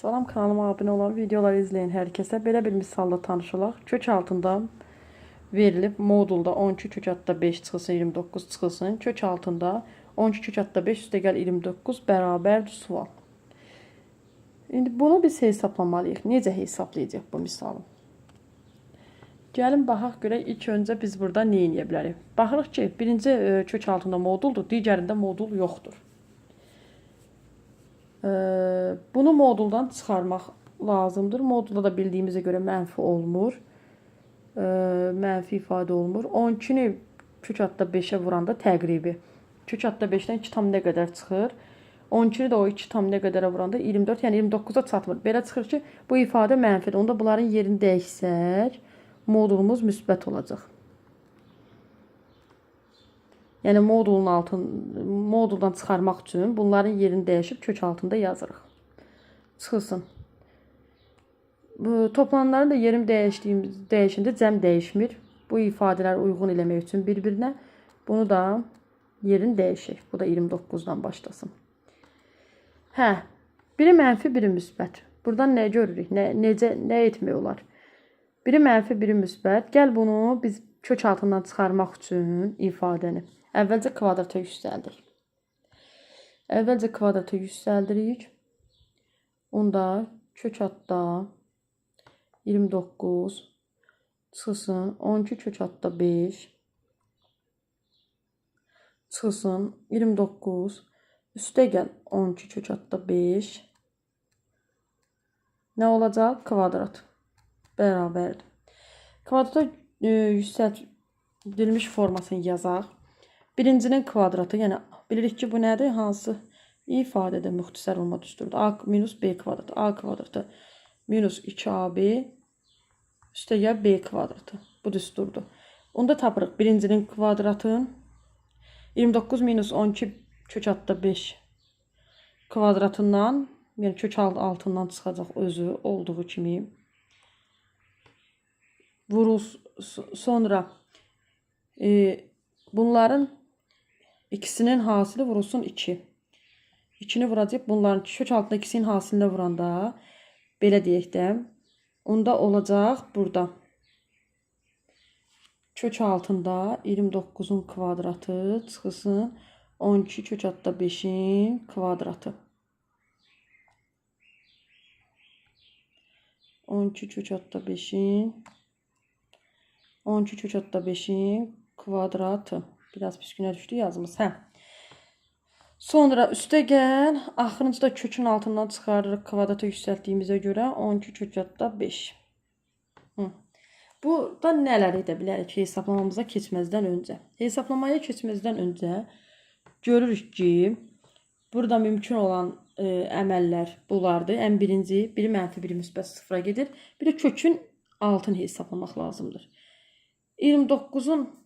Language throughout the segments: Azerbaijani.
Salam, kanalıma abunə olan, videoları izleyen hər kəsə belə bir misalla tanış olaq. Kök altında verilib modulda 12 kök hatta 5 çıxılsın, 29 çıxılsın. Kök altında 12 kök hatta 5 üstə gəl 29 bərabərdir sual. İndi bunu biz hesaplamalıyıq. Necə hesablayacaq bu misalı? Gəlin baxaq görək, ilk öncə biz burada nə edə bilərik? Baxırıq ki, birinci kök altında moduldur, digərində modul yoxdur. Bunu moduldan çıxarmaq lazımdır. Modulda da bildiyimizə görə mənfi olmur. Mənfi ifadə olmur. 12-ni kök hatta 5-ə vuranda təqribi. Kök hatta 5-dən 2 tam nə qədər çıxır? 12-ni də o 2 tam nə qədərə vuranda 24, yəni 29-a çatmır. Belə çıxır ki, bu ifadə mənfidir. Onda bunların yerini dəyişsək, modulumuz müsbət olacaq. Yəni moduldan çıxarmaq üçün bunların yerini dəyişib kök altında yazırıq. Çıxılsın. Bu toplananların da yerini dəyişəndə cəm dəyişmir. Bu ifadələr uyğun eləmək üçün bir-birinə. Bunu da yerini dəyişək. Bu da 29-dan başlasın. Biri mənfi, biri müsbət. Buradan nə görürük? Nə etmək olar? Biri mənfi, biri müsbət. Gəl bunu biz kök altından çıxarmaq üçün ifadəni əvvəlcə kvadrata yüksəldirik. Əvvəlcə kvadrata yüksəldirik. Onda kök hatta 29 çıxılsın 12 kök hatta 5 çıxılsın 29 üstə gəl 12 kök hatta 5 nə olacaq? Kvadrat bərabərdir. Kvadrata yüksəldilmiş formasını yazaq. Birincinin kvadratı, yəni bilirik ki, bu nədir? Hansı ifadədə müxtəsər olma düsturudur? A minus B kvadratı. A kvadratı minus 2AB üstə gəl B kvadratı. Bu düsturdur. Onda tapırıq birincinin kvadratın 29 minus 12 kök hatta 5 kvadratından, yəni kök altından çıxacaq özü olduğu kimi. Sonra bunların ikisinin hasili vurulsun 2. 2-ni vuracaq bunların kök altında ikisinin hasilində vuranda belə deyək də, onda olacaq burada kök altında 29-un kvadratı çıxılsın 12 kök hatta 5-in kvadratı. 12 kök hatta 5-in 12 kök hatta 5-in kvadratı. Biraz pis günə düşdü yazımız. Sonra üstə gəl. Axırıncı da kökün altından çıxarırıq kvadrata yüksəltdiyimizə görə 12 kök hatta 5. Burada nələr edə bilərik hesablamamıza keçməzdən öncə? Hesablamaya keçməzdən öncə görürük ki, burada mümkün olan əməllər bunlardır. Ən birinci, biri mənfi, biri müsbət sıfıra gedir. Bir də kökün altını hesablamaq lazımdır. 29-un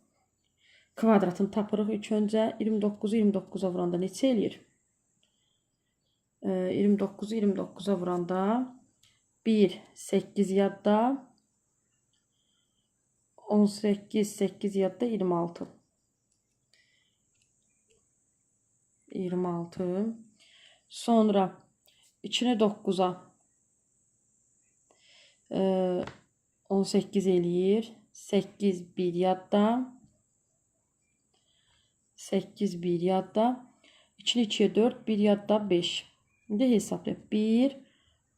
kvadratını tapırıq ilk öncə. 29-u 29-a vuranda neçə eləyir? 29-u 29-a vuranda 1, 8 yadda 18, 8 yadda 26. 26. Sonra 2-ni 9-a 18 eləyir. 8, 1 yadda 8, 1 yadda 2-ni 2-yə 4, 1 yadda 5. İndi hesablayaq. 1,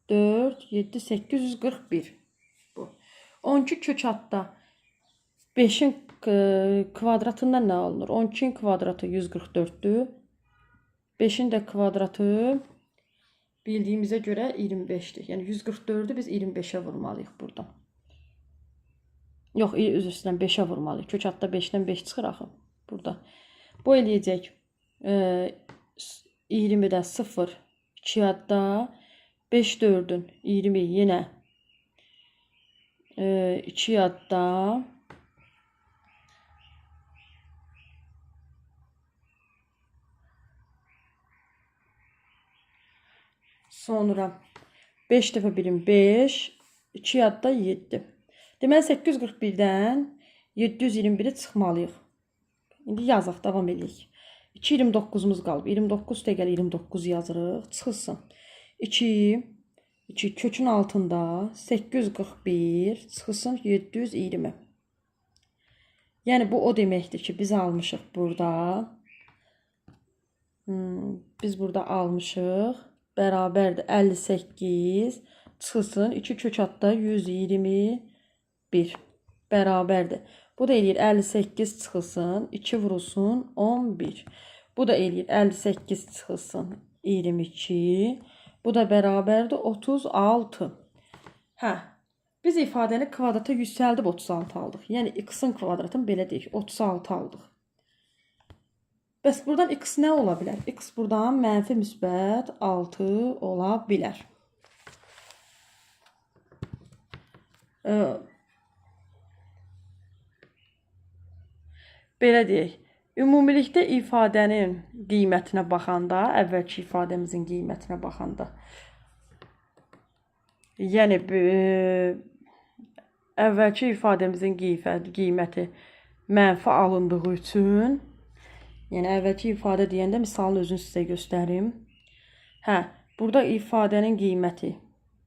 4, 7, 841. Bu. 12 kök hatta 5-in kvadratından nə alınır? 12-in kvadratı 144'dür. 5-in də kvadratı bildiyimizə görə 25'dir. Yəni 144'ü biz 25'ə vurmalıyıq burada. Yox, üzr istəyirəm, 5'ə vurmalıyıq. Kök hatta 5-dən 5 çıxır axı burada. Bu eləyəcək 20-də 0, 2 yadda 5 4'ün 20 yenə 2 yadda sonra 5 dəfə 1'in 5, 2 yadda 7. Deməli 841'dən 721'i çıxmalıyıq. İndi yazaq, davam edirik. 2, 29'umuz qalıb. 29 üstə gəl 29 yazırıq. Çıxılsın. 2, 2 kökün altında 841 çıxılsın 720. Yəni bu o deməkdir ki, biz almışıq burada. Biz burada almışıq. Bərabərdir 58 çıxılsın 2 kök altda 121. Bərabərdir. Bu da eləyir 58 çıxılsın 2 vurulsun 11. Bu da eləyir 58 çıxılsın 22. Bu da bərabərdir 36. Hə. Biz ifadəni kvadrata yüksəldib 36 aldıq. Yəni x-in kvadratını belə deyək, 36 aldıq. Bəs buradan x nə ola bilər? X buradan mənfi müsbət 6 ola bilər. Belə deyək. Ümumilikdə ifadənin qiymətinə baxanda, əvvəlki ifadəmizin qiymətinə baxanda, yəni əvvəlki ifadəmizin qiyməti mənfi alındığı üçün, yəni əvvəlki ifadə deyəndə misalın özünü sizə göstərim. Hə, burada ifadənin qiyməti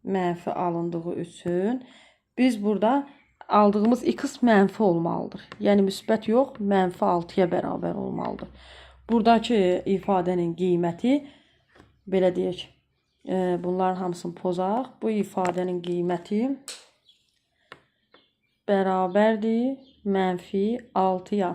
mənfi alındığı üçün biz burada aldığımız x mənfi olmalıdır. Yəni müsbət yox, mənfi 6-ya bərabər olmalıdır. Buradakı ifadənin qiyməti, belə deyək, bunların hamısını pozaq. Bu ifadənin qiyməti bərabərdir mənfi 6-ya.